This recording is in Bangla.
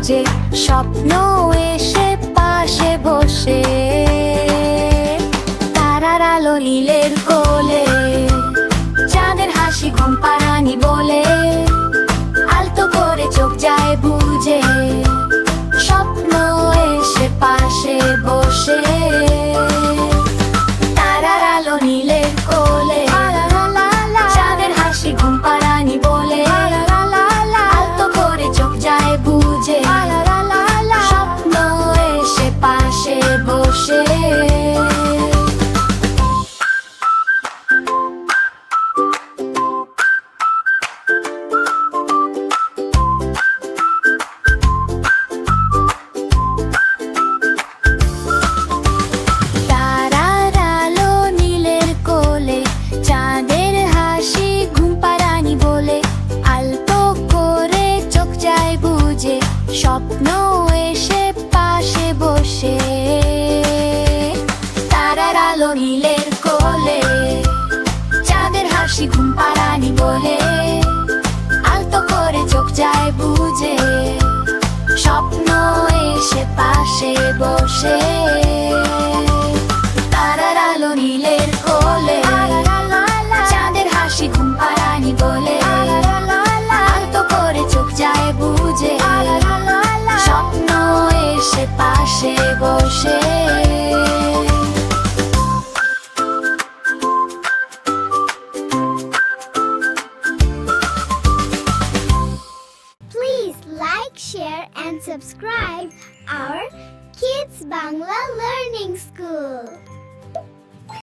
বুঝে স্বপ্ন এসে পাশে বসে তারার আলো নীলের কোলে চাঁদের হাসি ঘুম পাড়ানি বলে আলতো করে চোখ যায় বুঝে স্বপ্ন এসে পাশে বসে তারার আলো নীলের কোলে চাঁদের হাসি ঘুম পাড়ানি বলে আলতো করে চোখ যায় বুঝে স্বপ্ন এসে পাশে বসে স্বপ্ন এসে পাশে বসে তারার আলো নীলের কোলে চাঁদের হাসি ঘুম পাড়ানি বলে আলতো করে চোখ যায় বুঝে স্বপ্ন এসে পাশে বসে তারার আলো নীলের কোলে চাঁদের হাসি ঘুম পাড়ানি বলে আলতো করে চোখ যায় বুঝে স্বপ্ন এসে পাশে বসে Please like, share and subscribe our Kids Bangla Learning School.